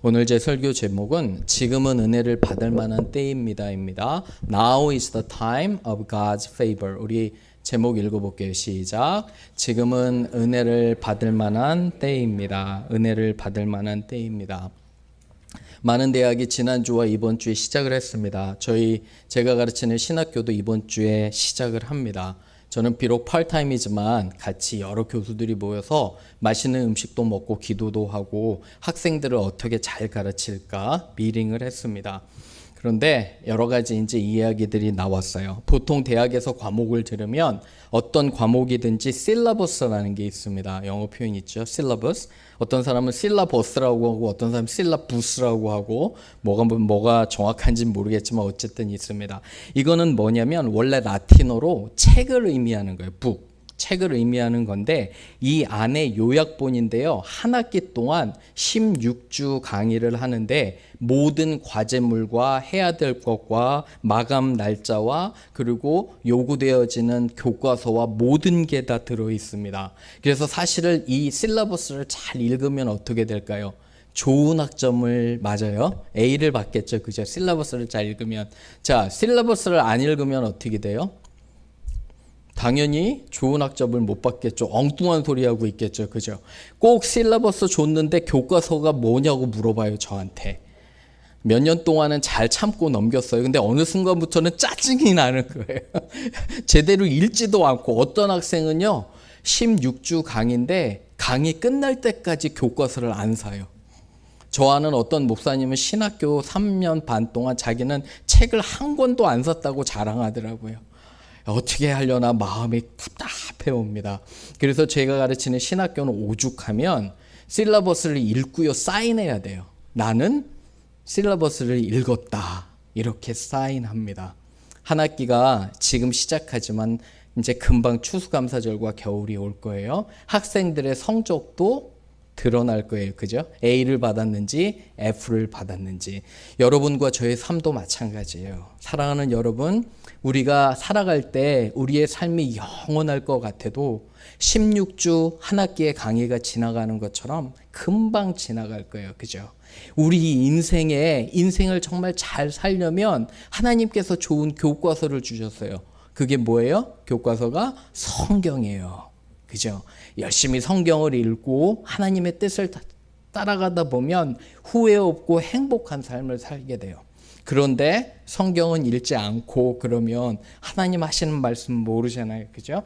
오늘 제 설교 제목은 지금은 은혜를 받을 만한 때입니다입니다. Now is the time of God's favor. 우리 제목 읽어볼게요. 시작. 지금은 은혜를 받을 만한 때입니다. 은혜를 받을 만한 때입니다. 많은 대학이 지난주와 이번 주에 시작을 했습니다. 제가 가르치는 신학교도 이번 주에 시작을 합니다. 저는 비록 파트타임이지만 같이 여러 교수들이 모여서 맛있는 음식도 먹고 기도도 하고 학생들을 어떻게 잘 가르칠까 미팅을 했습니다. 그런데 여러 가지 이제 이야기들이 나왔어요. 보통 대학에서 과목을 들으면 어떤 과목이든지 실러버스라는 게 있습니다. 영어 표현 있죠. 실러버스. 어떤 사람은 실러버스라고 하고 어떤 사람은 실러부스라고 하고 뭐가 정확한지는 모르겠지만 어쨌든 있습니다. 이거는 뭐냐면 원래 라틴어로 책을 의미하는 거예요. 북. 책을 의미하는 건데 이 안에 요약본인데요. 한 학기 동안 16주 강의를 하는데 모든 과제물과 해야 될 것과 마감 날짜와 그리고 요구되어지는 교과서와 모든 게 다 들어 있습니다. 그래서 사실은 이 실러버스를 잘 읽으면 어떻게 될까요? 좋은 학점을 맞아요. A를 받겠죠. 그죠? 실러버스를 잘 읽으면. 자, 실러버스를 안 읽으면 어떻게 돼요? 당연히 좋은 학점을 못 받겠죠. 엉뚱한 소리 하고 있겠죠. 그죠? 꼭 실러버스 줬는데 교과서가 뭐냐고 물어봐요. 저한테. 몇 년 동안은 잘 참고 넘겼어요. 근데 어느 순간부터는 짜증이 나는 거예요. 제대로 읽지도 않고 어떤 학생은요. 16주 강의인데 강의 끝날 때까지 교과서를 안 사요. 저 아는 어떤 목사님은 신학교 3년 반 동안 자기는 책을 한 권도 안 샀다고 자랑하더라고요. 어떻게 하려나 마음이 답답해 옵니다. 그래서 제가 가르치는 신학교는 오죽하면 실러버스를 읽고요 사인해야 돼요. 나는 실러버스를 읽었다. 이렇게 사인합니다. 한 학기가 지금 시작하지만 이제 금방 추수감사절과 겨울이 올 거예요. 학생들의 성적도 드러날 거예요. 그죠? A를 받았는지 F를 받았는지. 여러분과 저의 삶도 마찬가지예요. 사랑하는 여러분, 우리가 살아갈 때 우리의 삶이 영원할 것 같아도 16주 한 학기의 강의가 지나가는 것처럼 금방 지나갈 거예요. 그죠? 우리 인생을 정말 잘 살려면 하나님께서 좋은 교과서를 주셨어요. 그게 뭐예요? 교과서가 성경이에요. 그죠? 열심히 성경을 읽고 하나님의 뜻을 따라가다 보면 후회 없고 행복한 삶을 살게 돼요. 그런데 성경은 읽지 않고 그러면 하나님 하시는 말씀 모르잖아요. 그죠?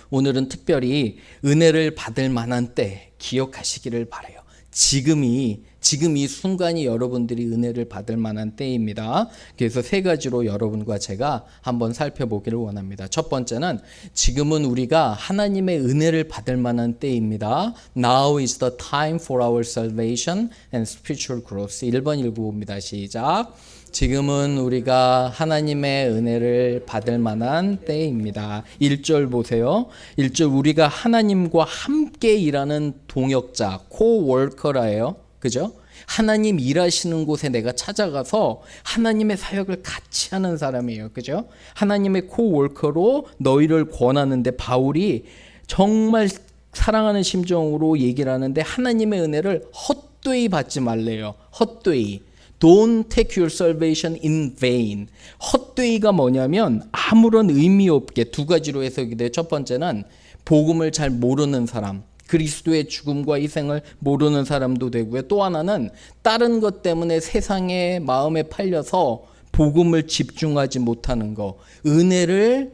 오늘은 특별히 은혜를 받을 만한 때 기억하시기를 바라요. 지금 이 순간이 여러분들이 은혜를 받을 만한 때입니다. 그래서 세 가지로 여러분과 제가 한번 살펴보기를 원합니다. 첫 번째는 지금은 우리가 하나님의 은혜를 받을 만한 때입니다. Now is the time for our salvation and spiritual growth. 1번 읽어봅니다. 시작. 지금은 우리가 하나님의 은혜를 받을 만한 때입니다. 1절 보세요. 1절 우리가 하나님과 함께 일하는 동역자, 코워커라예요. 그죠? 하나님 일하시는 곳에 내가 찾아가서 하나님의 사역을 같이 하는 사람이에요. 그죠? 하나님의 코워커로 너희를 권하는데 바울이 정말 사랑하는 심정으로 얘기를 하는데 하나님의 은혜를 헛되이 받지 말래요. 헛되이. Don't take your salvation in vain. 헛되이가 뭐냐면 아무런 의미 없게 두 가지로 해석이 돼요. 첫 번째는 복음을 잘 모르는 사람. 그리스도의 죽음과 희생을 모르는 사람도 되고요. 또 하나는 다른 것 때문에 세상의 마음에 팔려서 복음을 집중하지 못하는 거. 은혜를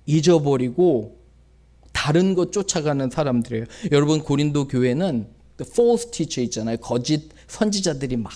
잊어버리고 다른 것 쫓아가는 사람들이에요. 여러분 고린도 교회는 false teacher 있잖아요. 거짓 선지자들이 막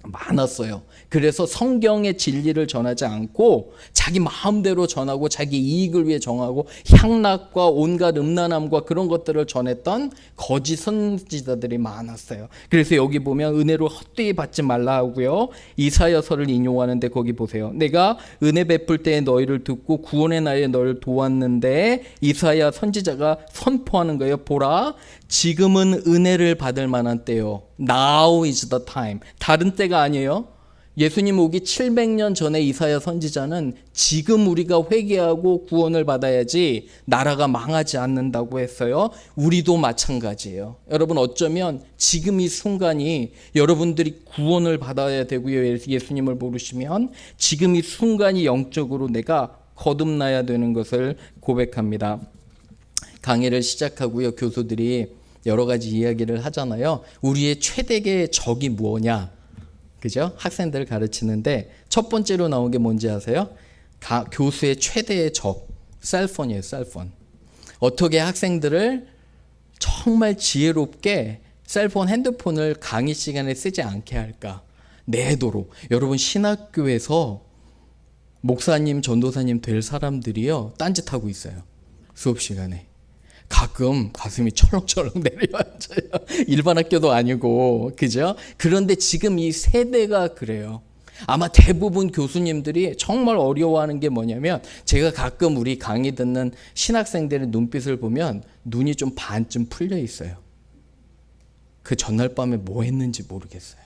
많았어요. 그래서 성경의 진리를 전하지 않고 자기 마음대로 전하고 자기 이익을 위해 정하고 향락과 온갖 음란함과 그런 것들을 전했던 거짓 선지자들이 많았어요. 그래서 여기 보면 은혜로 헛되이 받지 말라 하고요. 이사야서를 인용하는데 거기 보세요. 내가 은혜 베풀 때에 너희를 듣고 구원의 날에 너희를 도왔는데 이사야 선지자가 선포하는 거예요. 보라, 지금은 은혜를 받을 만한 때요. Now is the time. 다른 때가 아니에요. 예수님 오기 700년 전에 이사야 선지자는 지금 우리가 회개하고 구원을 받아야지 나라가 망하지 않는다고 했어요. 우리도 마찬가지예요. 여러분, 어쩌면 지금 이 순간이 여러분들이 구원을 받아야 되고요. 예수님을 모르시면 지금 이 순간이 영적으로 내가 거듭나야 되는 것을 고백합니다. 강의를 시작하고요. 교수들이 여러 가지 이야기를 하잖아요. 우리의 최대의 적이 뭐냐? 그죠? 학생들을 가르치는데 첫 번째로 나온 게 뭔지 아세요? 교수의 최대의 적, 셀폰이에요. 셀폰. 어떻게 학생들을 정말 지혜롭게 셀폰, 핸드폰을 강의 시간에 쓰지 않게 할까? 내도록. 여러분, 신학교에서 목사님, 전도사님 될 사람들이요, 딴짓하고 있어요. 수업 시간에. 가끔 가슴이 철렁철렁 내려앉아요. 일반 학교도 아니고, 그죠? 그런데 지금 이 세대가 그래요. 아마 대부분 교수님들이 정말 어려워하는 게 뭐냐면, 제가 가끔 우리 강의 듣는 신학생들의 눈빛을 보면 눈이 좀 반쯤 풀려 있어요. 그 전날 밤에 뭐 했는지 모르겠어요.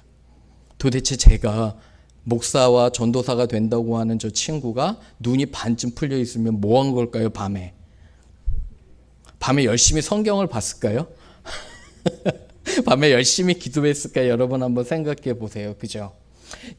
도대체 제가 목사와 전도사가 된다고 하는 저 친구가 눈이 반쯤 풀려 있으면 뭐 한 걸까요, 밤에? 밤에 열심히 성경을 봤을까요? 밤에 열심히 기도했을까요? 여러분 한번 생각해 보세요. 그죠?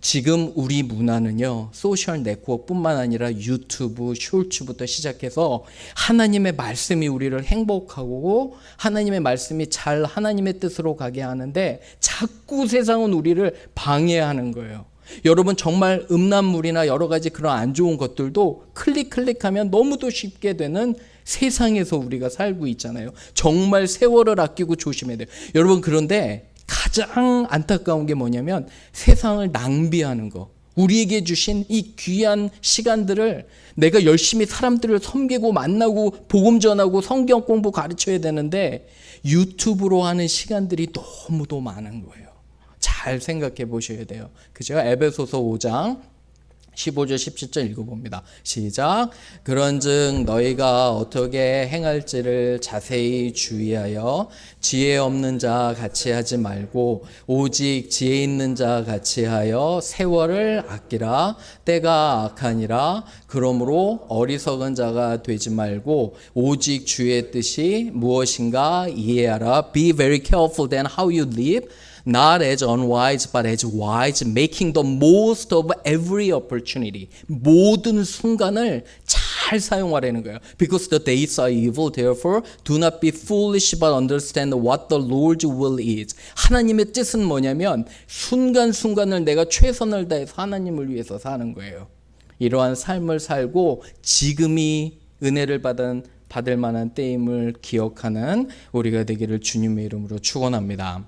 지금 우리 문화는요, 소셜 네트워크뿐만 아니라 유튜브, 쇼츠부터 시작해서 하나님의 말씀이 우리를 행복하고 하나님의 말씀이 잘 하나님의 뜻으로 가게 하는데 자꾸 세상은 우리를 방해하는 거예요. 여러분, 정말 음란물이나 여러 가지 그런 안 좋은 것들도 클릭하면 너무도 쉽게 되는 세상에서 우리가 살고 있잖아요. 정말 세월을 아끼고 조심해야 돼요. 여러분, 그런데 가장 안타까운 게 뭐냐면 세상을 낭비하는 거. 우리에게 주신 이 귀한 시간들을 내가 열심히 사람들을 섬기고 만나고 복음 전하고 성경 공부 가르쳐야 되는데 유튜브로 하는 시간들이 너무도 많은 거예요. 잘 생각해 보셔야 돼요. 그죠? 에베소서 5장 15절 17절 읽어봅니다. 시작. 그런즉 너희가 어떻게 행할지를 자세히 주의하여 지혜 없는 자 같이 하지 말고 오직 지혜 있는 자 같이 하여 세월을 아끼라. 때가 악하니라. 그러므로 어리석은 자가 되지 말고 오직 주의 뜻이 무엇인가 이해하라. Be very careful then how you live. Not as unwise, but as wise, making the most of every opportunity. 모든 순간을 잘 사용하라는 거예요. Because the days are evil, therefore do not be foolish, but understand what the Lord's will is. 하나님의 뜻은 뭐냐면 순간순간을 내가 최선을 다해서 하나님을 위해서 사는 거예요. 이러한 삶을 살고 지금이 은혜를 받을 만한 때임을 기억하는 우리가 되기를 주님의 이름으로 축원합니다.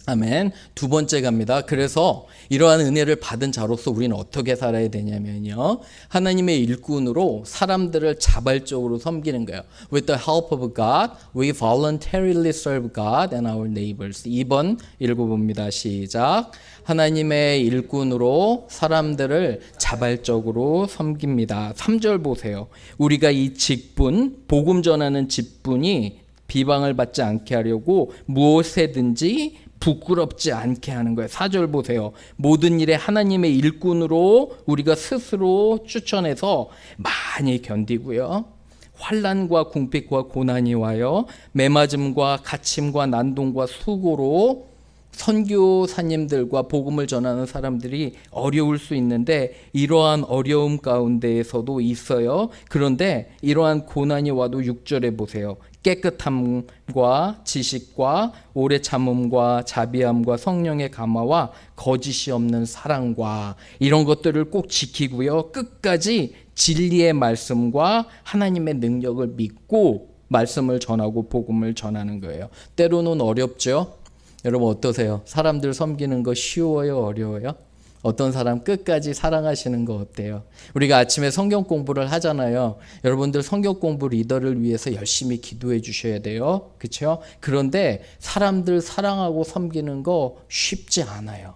아멘. 두 번째 갑니다. 그래서 이러한 은혜를 받은 자로서 우리는 어떻게 살아야 되냐면요, 하나님의 일꾼으로 사람들을 자발적으로 섬기는 거예요. With the help of God, we voluntarily serve God and our neighbors. 2번 읽어봅니다. 시작. 하나님의 일꾼으로 사람들을 자발적으로 섬깁니다. 3절 보세요. 우리가 이 직분, 복음 전하는 직분이 비방을 받지 않게 하려고 무엇에든지 부끄럽지 않게 하는 거예요. 4절 보세요. 모든 일에 하나님의 일꾼으로 우리가 스스로 추천해서 많이 견디고요. 환난과 궁핍과 고난이 와요. 매맞음과 갇힘과 난동과 수고로 선교사님들과 복음을 전하는 사람들이 어려울 수 있는데 이러한 어려움 가운데에서도 있어요. 그런데 이러한 고난이 와도 6절에 보세요. 깨끗함과 지식과 오래 참음과 자비함과 성령의 감화와 거짓이 없는 사랑과 이런 것들을 꼭 지키고요. 끝까지 진리의 말씀과 하나님의 능력을 믿고 말씀을 전하고 복음을 전하는 거예요. 때로는 어렵죠. 여러분 어떠세요? 사람들 섬기는 거 쉬워요? 어려워요? 어떤 사람 끝까지 사랑하시는 거 어때요? 우리가 아침에 성경 공부를 하잖아요. 여러분들 성경 공부 리더를 위해서 열심히 기도해 주셔야 돼요. 그렇죠? 그런데 사람들 사랑하고 섬기는 거 쉽지 않아요.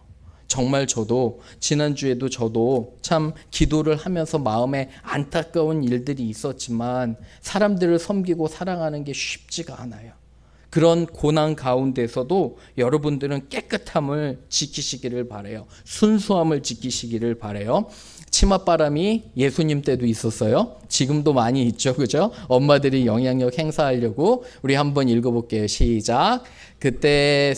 정말 저도 지난주에도 저도 참 기도를 하면서 마음에 안타까운 일들이 있었지만 사람들을 섬기고 사랑하는 게 쉽지가 않아요. 그런 고난 가운데서도 여러분들은 깨끗함을 지키시기를 바라요. 순수함을 지키시기를 바라요. 치맛바람이 예수님 때도 있었어요. 지금도 많이 있죠. 그죠? 엄마들이 영향력 행사하려고. 우리 한번 읽어볼게요. 시작. 그때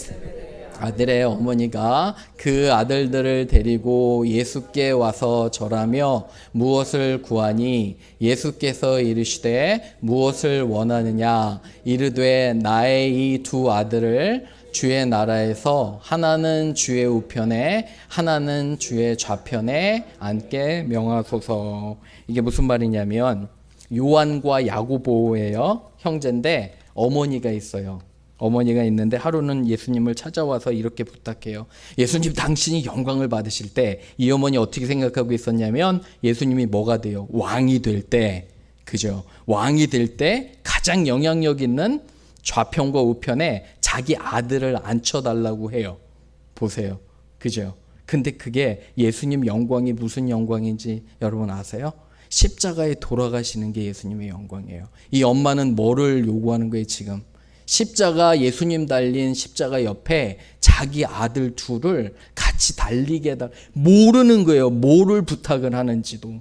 아들의 어머니가 그 아들들을 데리고 예수께 와서 절하며 무엇을 구하니 예수께서 이르시되 무엇을 원하느냐 이르되 나의 이 두 아들을 주의 나라에서 하나는 주의 우편에 하나는 주의 좌편에 앉게 명하소서. 이게 무슨 말이냐면 요한과 야고보예요. 형제인데 어머니가 있어요. 어머니가 있는데 하루는 예수님을 찾아와서 이렇게 부탁해요. 예수님, 당신이 영광을 받으실 때 이 어머니 어떻게 생각하고 있었냐면 예수님이 뭐가 돼요? 왕이 될 때, 그죠? 왕이 될 때 가장 영향력 있는 좌편과 우편에 자기 아들을 앉혀달라고 해요. 보세요. 그죠? 근데 그게 예수님 영광이 무슨 영광인지 여러분 아세요? 십자가에 돌아가시는 게 예수님의 영광이에요. 이 엄마는 뭐를 요구하는 거예요, 지금? 십자가, 예수님 달린 십자가 옆에 자기 아들 둘을 같이 달리게 해달, 모르는 거예요. 뭐를 부탁을 하는지도.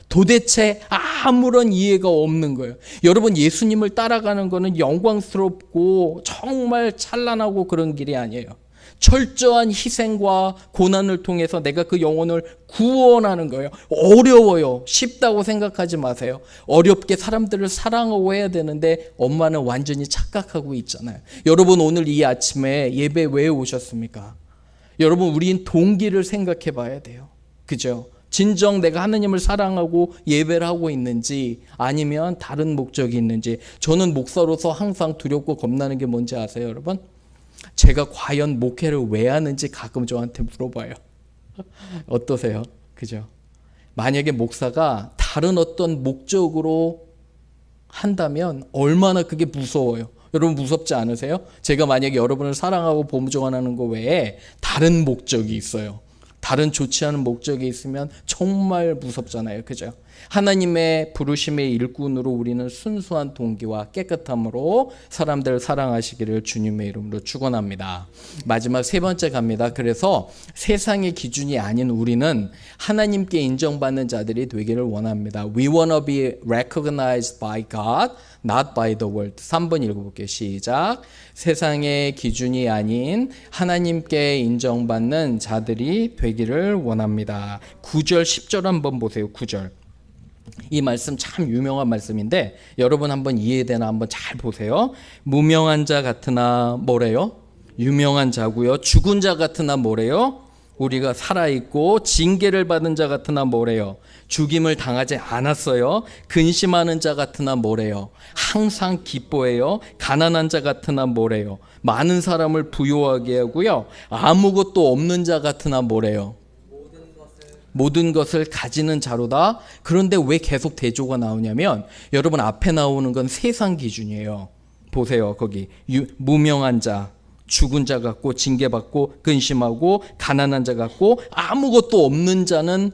도대체 아무런 이해가 없는 거예요. 여러분, 예수님을 따라가는 거는 영광스럽고 정말 찬란하고 그런 길이 아니에요. 철저한 희생과 고난을 통해서 내가 그 영혼을 구원하는 거예요. 어려워요. 쉽다고 생각하지 마세요. 어렵게 사람들을 사랑하고 해야 되는데 엄마는 완전히 착각하고 있잖아요. 여러분, 오늘 이 아침에 예배 왜 오셨습니까? 여러분, 우린 동기를 생각해 봐야 돼요. 그죠? 진정 내가 하나님을 사랑하고 예배를 하고 있는지 아니면 다른 목적이 있는지. 저는 목사로서 항상 두렵고 겁나는 게 뭔지 아세요, 여러분? 제가 과연 목회를 왜 하는지 가끔 저한테 물어봐요. 어떠세요? 그죠? 만약에 목사가 다른 어떤 목적으로 한다면 얼마나 그게 무서워요. 여러분 무섭지 않으세요? 제가 만약에 여러분을 사랑하고 보조원하는 거 외에 다른 목적이 있어요. 다른 좋지 않은 목적이 있으면 정말 무섭잖아요. 그죠? 하나님의 부르심의 일꾼으로 우리는 순수한 동기와 깨끗함으로 사람들을 사랑하시기를 주님의 이름으로 축원합니다. 마지막 세 번째 갑니다. 그래서 세상의 기준이 아닌 우리는 하나님께 인정받는 자들이 되기를 원합니다. We want to be recognized by God, not by the world. 3번 읽어볼게요. 시작. 세상의 기준이 아닌 하나님께 인정받는 자들이 되기를 원합니다. 9절 10절 한번 보세요. 9절. 이 말씀 참 유명한 말씀인데 여러분 한번 이해되나 한번 잘 보세요. 무명한 자 같으나 뭐래요? 유명한 자고요. 죽은 자 같으나 뭐래요? 우리가 살아있고 징계를 받은 자 같으나 뭐래요? 죽임을 당하지 않았어요. 근심하는 자 같으나 뭐래요? 항상 기뻐해요. 가난한 자 같으나 뭐래요? 많은 사람을 부요하게 하고요. 아무것도 없는 자 같으나 뭐래요? 모든 것을 가지는 자로다. 그런데 왜 계속 대조가 나오냐면 여러분 앞에 나오는 건 세상 기준이에요. 보세요. 거기 무명한 자, 죽은 자 같고 징계받고 근심하고 가난한 자 같고 아무것도 없는 자는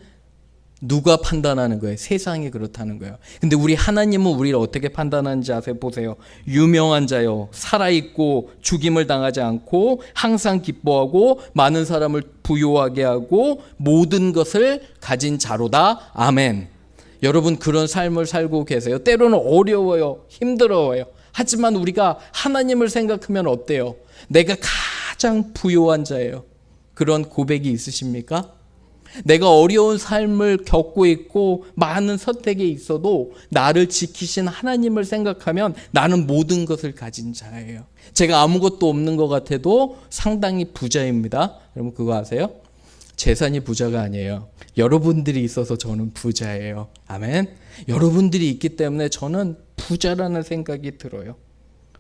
누가 판단하는 거예요? 세상이 그렇다는 거예요. 근데 우리 하나님은 우리를 어떻게 판단하는지 아세요? 보세요. 유명한 자요. 살아있고 죽임을 당하지 않고 항상 기뻐하고 많은 사람을 부요하게 하고 모든 것을 가진 자로다. 아멘. 여러분 그런 삶을 살고 계세요. 때로는 어려워요. 힘들어요. 하지만 우리가 하나님을 생각하면 어때요? 내가 가장 부요한 자예요. 그런 고백이 있으십니까? 내가 어려운 삶을 겪고 있고 많은 선택에 있어도 나를 지키신 하나님을 생각하면 나는 모든 것을 가진 자예요. 제가 아무것도 없는 것 같아도 상당히 부자입니다. 여러분 그거 아세요? 재산이 부자가 아니에요. 여러분들이 있어서 저는 부자예요. 아멘. 여러분들이 있기 때문에 저는 부자라는 생각이 들어요.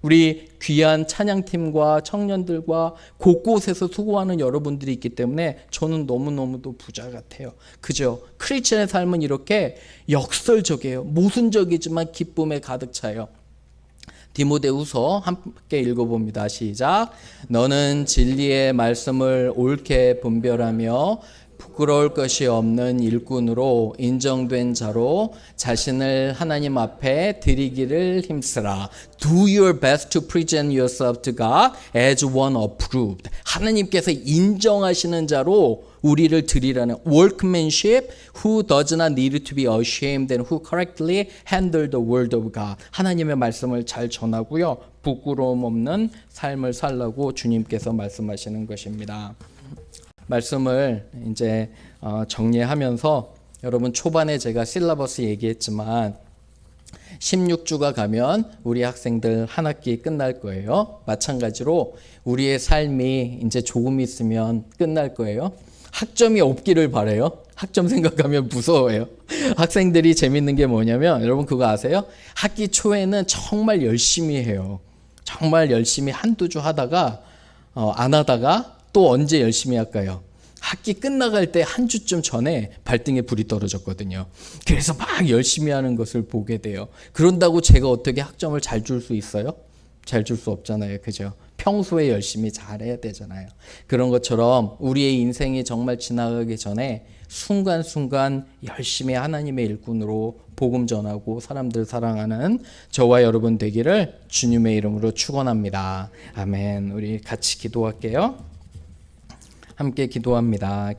우리 귀한 찬양팀과 청년들과 곳곳에서 수고하는 여러분들이 있기 때문에 저는 너무너무도 부자 같아요. 그죠? 크리스천의 삶은 이렇게 역설적이에요. 모순적이지만 기쁨에 가득 차요. 디모데후서 함께 읽어봅니다. 시작. 너는 진리의 말씀을 옳게 분별하며 부끄러울 것이 없는 일꾼으로 인정된 자로 자신을 하나님 앞에 드리기를 힘쓰라. Do your best to present yourself to God as one approved. 하나님께서 인정하시는 자로 우리를 드리라는 workmanship who does not need to be ashamed and who correctly handle the word of God. 하나님의 말씀을 잘 전하고요. 부끄러움 없는 삶을 살라고 주님께서 말씀하시는 것입니다. 말씀을 이제 정리하면서 여러분 초반에 제가 실라버스 얘기했지만 16주가 가면 우리 학생들 한 학기 끝날 거예요. 마찬가지로 우리의 삶이 이제 조금 있으면 끝날 거예요. 학점이 없기를 바라요. 학점 생각하면 무서워요. 학생들이 재밌는 게 뭐냐면 여러분 그거 아세요? 학기 초에는 정말 열심히 해요. 정말 열심히 한두 주 하다가 안 하다가 또 언제 열심히 할까요? 학기 끝나갈 때 한 주쯤 전에 발등에 불이 떨어졌거든요. 그래서 막 열심히 하는 것을 보게 돼요. 그런다고 제가 어떻게 학점을 잘 줄 수 있어요? 잘 줄 수 없잖아요. 그죠? 평소에 열심히 잘해야 되잖아요. 그런 것처럼 우리의 인생이 정말 지나가기 전에 순간순간 열심히 하나님의 일꾼으로 복음 전하고 사람들 사랑하는 저와 여러분 되기를 주님의 이름으로 축원합니다. 아멘. 우리 같이 기도할게요. 함께 기도합니다.